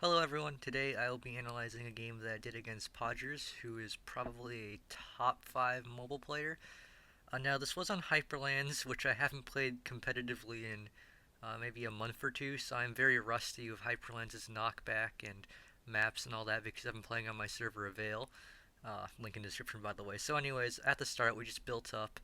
Hello everyone, today I will be analyzing a game that I did against Pojjers, who is probably a top 5 mobile player. Now this was on Hyperlands, which I haven't played competitively in maybe a month or two, so I'm very rusty with Hyperlands' knockback and maps and all that because I've been playing on my server Avail. Link in the description by the way. So anyways, at the start we just built up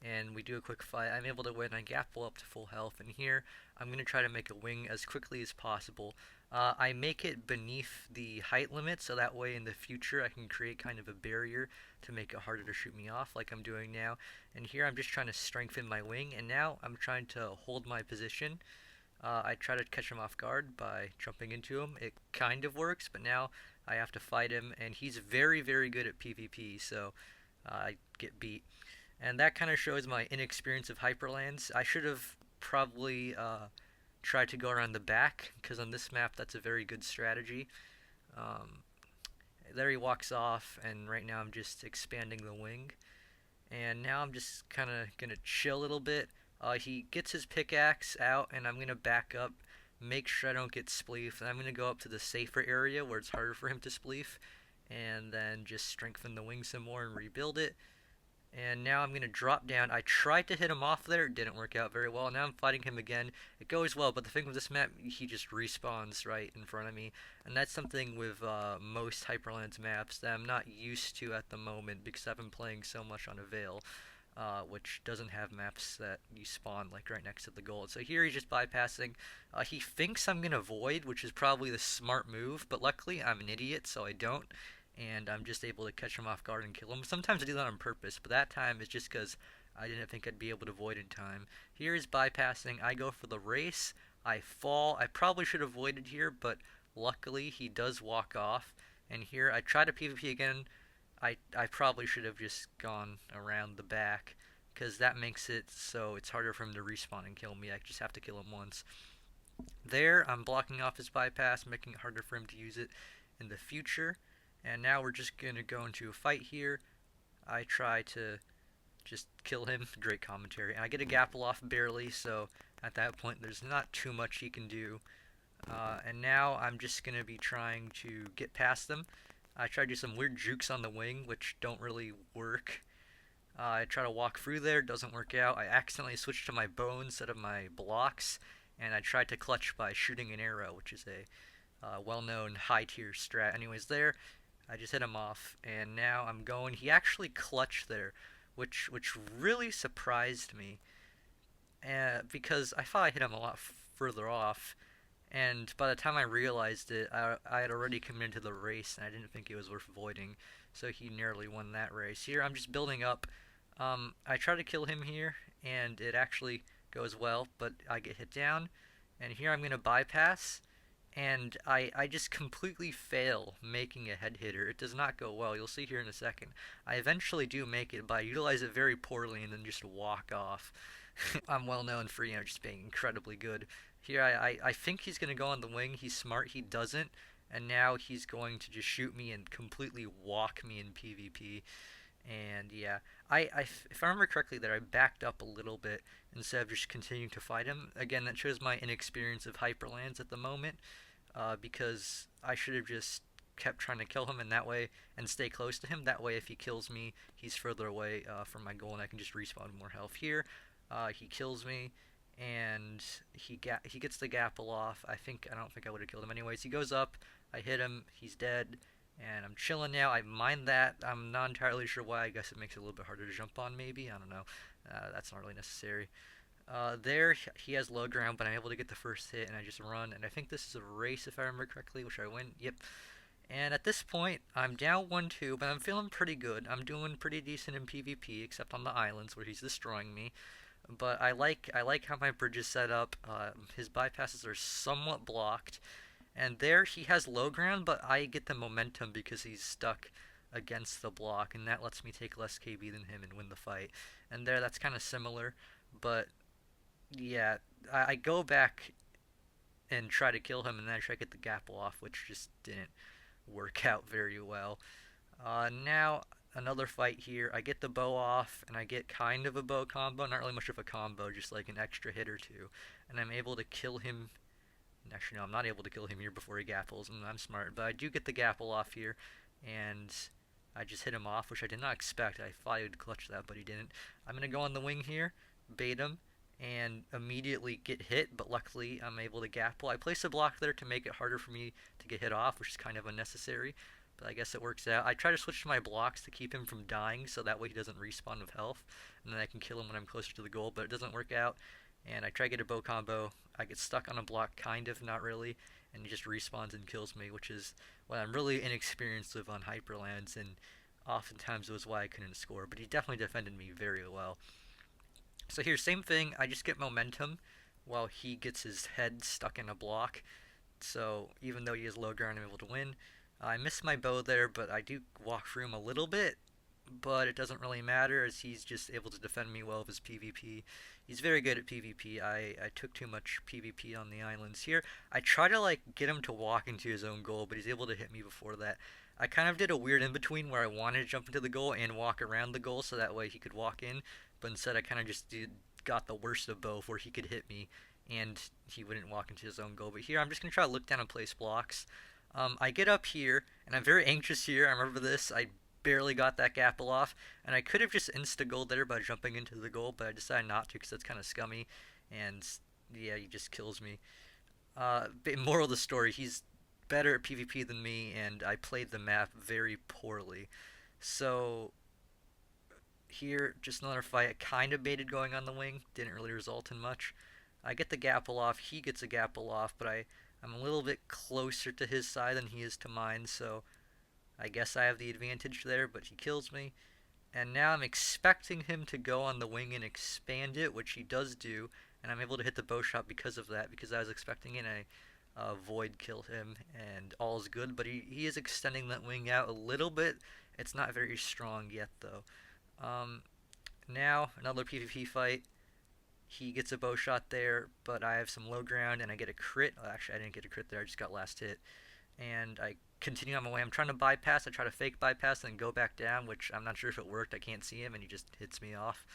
and we do a quick fight. I'm able to win, I gapple up to full health, and here I'm going to try to make a wing as quickly as possible. I make it beneath the height limit, so that way in the future I can create kind of a barrier to make it harder to shoot me off like I'm doing now. And here I'm just trying to strengthen my wing, and now I'm trying to hold my position. I try to catch him off guard by jumping into him. It kind of works, but now I have to fight him, and he's very, very good at PvP, so I get beat. And that kind of shows my inexperience of Hyperlands. I should have probably tried to go around the back, because on this map that's a very good strategy. Um, there he walks off, and right now I'm just expanding the wing. And now I'm just kind of going to chill a little bit. He gets his pickaxe out, and I'm going to back up, make sure I don't get spleef, and I'm going to go up to the safer area where it's harder for him to spleef, and then just strengthen the wing some more and rebuild it. And now I'm going to drop down. I tried to hit him off there. It didn't work out very well. Now I'm fighting him again. It goes well, but the thing with this map, he just respawns right in front of me. And that's something with most Hyperlands maps that I'm not used to at the moment because I've been playing so much on Avail, which doesn't have maps that you spawn like right next to the gold. So here he's just bypassing. He thinks I'm going to void, which is probably the smart move, but luckily I'm an idiot, so I don't, and I'm just able to catch him off guard and kill him. Sometimes I do that on purpose, but that time is just because I didn't think I'd be able to void in time. Here is bypassing. I go for the race. I fall. I probably should have voided here, but luckily he does walk off. And here I try to PvP again. I probably should have just gone around the back because that makes it so it's harder for him to respawn and kill me. I just have to kill him once. There, I'm blocking off his bypass, making it harder for him to use it in the future. And now we're just going to go into a fight here. I try to just kill him. Great commentary. And I get a gapple off barely, so at that point there's not too much he can do. And now I'm just going to be trying to get past them. I try to do some weird jukes on the wing, which don't really work. I try to walk through there, doesn't work out. I accidentally switch to my bow instead of my blocks, and I tried to clutch by shooting an arrow, which is a well-known high-tier strat. Anyways, there, I just hit him off, and now I'm going. He actually clutched there, which really surprised me, because I thought I hit him a lot further off, and by the time I realized it, I had already committed to the race, and I didn't think it was worth voiding, so he nearly won that race. Here, I'm just building up. I try to kill him here, and it actually goes well, but I get hit down, and here I'm going to bypass, and I just completely fail making a head hitter. It does not go well. You'll see here in a second. I eventually do make it, but I utilize it very poorly and then just walk off. I'm well known for, just being incredibly good. Here, I think he's going to go on the wing. He's smart. He doesn't. And now he's going to just shoot me and completely walk me in PvP. And yeah, if I remember correctly, that I backed up a little bit instead of just continuing to fight him. Again, that shows my inexperience of Hyperlands at the moment, because I should have just kept trying to kill him and that way and stay close to him. That way, if he kills me, he's further away from my goal, and I can just respawn more health. Here, he kills me, and he gets the gapple off. I don't think I would have killed him anyways. He goes up, I hit him, he's dead, and I'm chilling now. I mind that. I'm not entirely sure why. I guess it makes it a little bit harder to jump on, maybe. I don't know. That's not really necessary. There, he has low ground, but I'm able to get the first hit, and I just run. And I think this is a race, if I remember correctly, which I win. Yep. And at this point, I'm down 1-2, but I'm feeling pretty good. I'm doing pretty decent in PvP, except on the islands where he's destroying me. But I like how my bridge is set up. His bypasses are somewhat blocked, and there he has low ground, but I get the momentum because he's stuck against the block, and that lets me take less KB than him and win the fight. And there, that's kind of similar, but yeah, I go back and try to kill him, and then I try to get the gapple off, which just didn't work out very well. Now, another fight here. I get the bow off, and I get kind of a bow combo. Not really much of a combo, just like an extra hit or two. And I'm able to kill him Actually, no, I'm not able to kill him here before he gapples, and I'm smart. But I do get the gapple off here, and I just hit him off, which I did not expect. I thought he would clutch that, but he didn't. I'm going to go on the wing here, bait him, and immediately get hit, but luckily I'm able to gapple. I place a block there to make it harder for me to get hit off, which is kind of unnecessary, but I guess it works out. I try to switch to my blocks to keep him from dying, so that way he doesn't respawn with health, and then I can kill him when I'm closer to the goal, but it doesn't work out, and I try to get a bow combo. I get stuck on a block, kind of, not really, and he just respawns and kills me, which is what I'm really inexperienced with on Hyperlands, and oftentimes it was why I couldn't score, but he definitely defended me very well. So here, same thing, I just get momentum while he gets his head stuck in a block. So even though he has low ground, I'm able to win. I missed my bow there, but I do walk through him a little bit, but it doesn't really matter as he's just able to defend me well with his PvP. He's very good at PvP. I took too much PvP on the islands here. I try to like get him to walk into his own goal, but he's able to hit me before that. I kind of did a weird in-between where I wanted to jump into the goal and walk around the goal so that way he could walk in, but instead I kind of just got the worst of both where he could hit me and he wouldn't walk into his own goal. But here I'm just going to try to look down and place blocks. I get up here, and I'm very anxious here. I remember this. I barely got that gapple off, and I could have just insta-goaled there by jumping into the goal, but I decided not to because that's kind of scummy, and yeah, he just kills me. Moral of the story, he's better at PvP than me, and I played the map very poorly. So here, just another fight. I kind of baited going on the wing, didn't really result in much. I get the gapple off, he gets a gapple off, but I'm a little bit closer to his side than he is to mine, so I guess I have the advantage there, but he kills me. And now I'm expecting him to go on the wing and expand it, which he does do, and I'm able to hit the bow shot because of that, because I was expecting it, and I void kill him, and all's good, but he is extending that wing out a little bit. It's not very strong yet, though. Now, another PvP fight. He gets a bow shot there, but I have some low ground, and I get a crit. Oh, actually, I didn't get a crit there. I just got last hit. And I continue on my way. I'm trying to bypass. I try to fake bypass and go back down, which I'm not sure if it worked. I can't see him, and he just hits me off.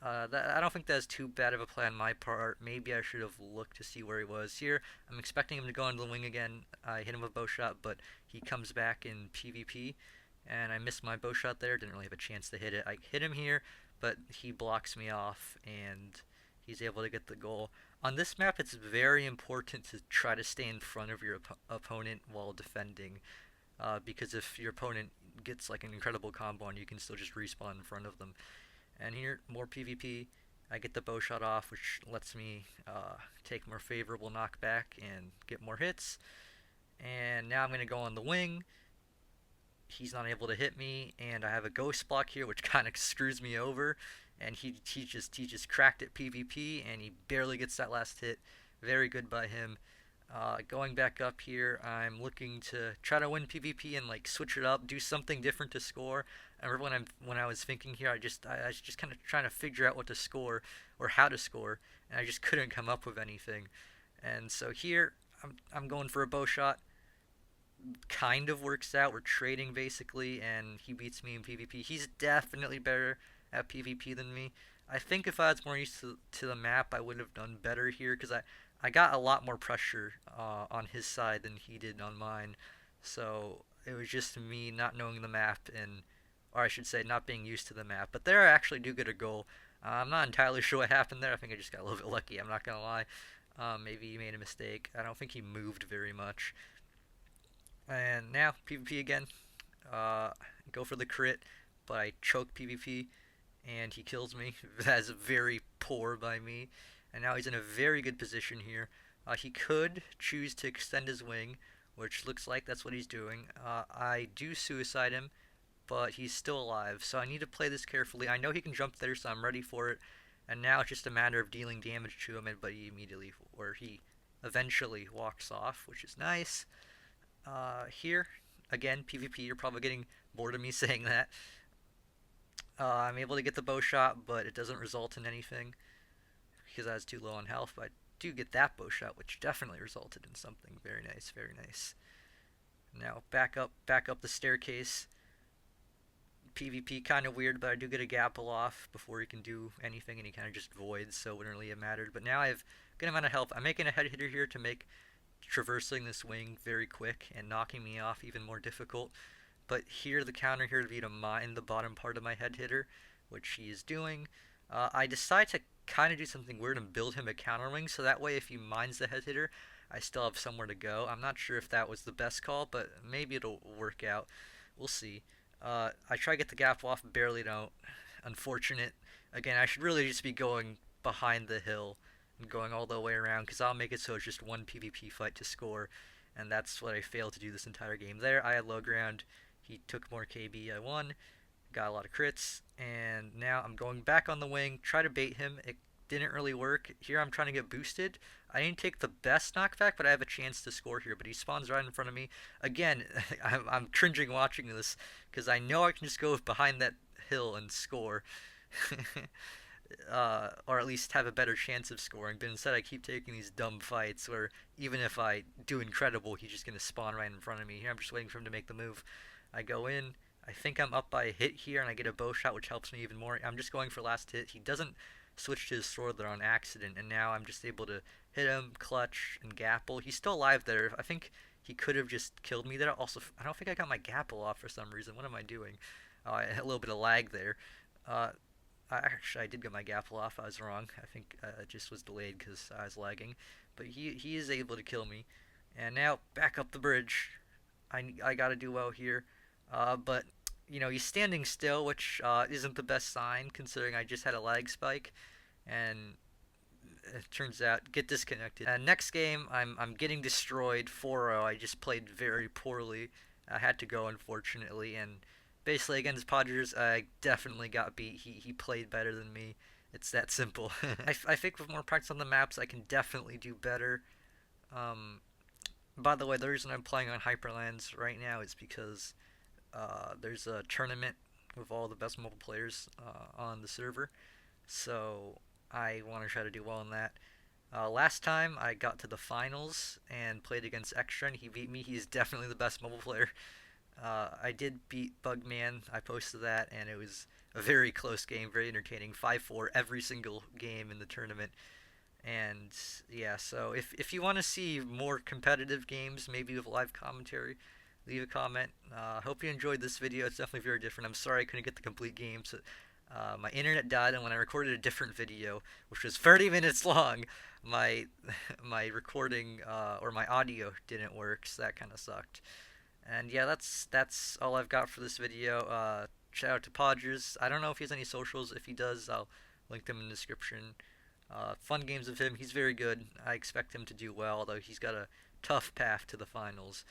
I don't think that's too bad of a play on my part. Maybe I should have looked to see where he was. Here, I'm expecting him to go into the wing again. I hit him with a bow shot, but he comes back in PvP, and I missed my bow shot there. Didn't really have a chance to hit it. I hit him here, but he blocks me off, and he's able to get the goal. On this map, it's very important to try to stay in front of your opponent while defending, because if your opponent gets like an incredible combo on you, can still just respawn in front of them. And here, more PvP. I get the bow shot off, which lets me take more favorable knockback and get more hits. And now I'm going to go on the wing. He's not able to hit me, and I have a ghost block here, which kind of screws me over. And he just cracked at PvP, and he barely gets that last hit. Very good by him. Going back up here, I'm looking to try to win PvP and like switch it up, do something different to score. I remember when I was thinking here, I was just kind of trying to figure out what to score or how to score, and I just couldn't come up with anything. And so here, I'm going for a bow shot. Kind of works out. We're trading basically, and he beats me in PvP. He's definitely better at PvP than me. I think if I was more used to the map, I would have done better here, because I got a lot more pressure on his side than he did on mine. So it was just me not knowing the map, or I should say not being used to the map. But there I actually do get a goal. I'm not entirely sure what happened there. I think I just got a little bit lucky, I'm not going to lie. Maybe he made a mistake. I don't think he moved very much. And now, PvP again. Go for the crit, but I choke PvP, and he kills me. That's very poor by me. And now he's in a very good position here. He could choose to extend his wing, which looks like that's what he's doing. I do suicide him, but he's still alive, so I need to play this carefully. I know he can jump there, so I'm ready for it. And now it's just a matter of dealing damage to him, but he eventually walks off, which is nice. Here, again, PvP, you're probably getting bored of me saying that. I'm able to get the bow shot, but it doesn't result in anything because I was too low on health, but I do get that bow shot, which definitely resulted in something. Very nice, very nice. Now, back up the staircase. PvP kind of weird, but I do get a gapple off before he can do anything, and he kind of just voids, so it wouldn't really have mattered. But now I have a good amount of health. I'm making a head hitter here to make traversing this wing very quick and knocking me off even more difficult. But here, the counter here would be to mine the bottom part of my head hitter, which he is doing. I decide to kind of do something weird and build him a counter wing, so that way if he mines the head hitter, I still have somewhere to go. I'm not sure if that was the best call, but maybe it'll work out. We'll see. I try to get the gap off, barely don't. Unfortunate. Again, I should really just be going behind the hill and going all the way around, because I'll make it so it's just one PvP fight to score, and that's what I failed to do this entire game. There, I had low ground. He took more KB. I won. Got a lot of crits, and now I'm going back on the wing, try to bait him. It didn't really work. Here I'm trying to get boosted. I didn't take the best knockback, but I have a chance to score here. But he spawns right in front of me. Again, I'm cringing watching this, because I know I can just go behind that hill and score. Or at least have a better chance of scoring, but instead I keep taking these dumb fights where even if I do incredible, he's just going to spawn right in front of me. Here I'm just waiting for him to make the move. I go in. I think I'm up by a hit here, and I get a bow shot, which helps me even more. I'm just going for last hit. He doesn't switch to his sword there on accident, and now I'm just able to hit him, clutch, and gapple. He's still alive there. I think he could have just killed me there. Also, I don't think I got my gapple off for some reason. What am I doing? A little bit of lag there. I did get my gapple off. I was wrong. I think it just was delayed because I was lagging. But he is able to kill me. And now, back up the bridge. I gotta do well here. But he's standing still, which isn't the best sign considering I just had a lag spike, and it turns out get disconnected. Next game, I'm getting destroyed 4-0. I just played very poorly. I had to go, unfortunately, and basically against Pojjers, I definitely got beat. He played better than me. It's that simple. I think with more practice on the maps, I can definitely do better. By the way, the reason I'm playing on Hyperlands right now is because there's a tournament with all the best mobile players on the server, so I want to try to do well in that. Last time I got to the finals and played against Extra, and he beat me. He's definitely the best mobile player. I did beat Bugman. I posted that, and it was a very close game, very entertaining. 5-4 every single game in the tournament. And yeah, so if you want to see more competitive games, maybe with live commentary, leave a comment. Hope you enjoyed this video. It's definitely very different. I'm sorry I couldn't get the complete game. So, my internet died, and when I recorded a different video, which was 30 minutes long, my recording or my audio didn't work, so that kind of sucked. And yeah, that's all I've got for this video. Shout out to Pojjers. I don't know if he has any socials. If he does, I'll link them in the description. Fun games with him. He's very good. I expect him to do well, although he's got a tough path to the finals.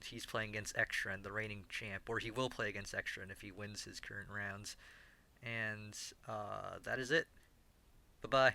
He's playing against Extra, the reigning champ, or he will play against Extra if he wins his current rounds. And that is it. Bye-bye.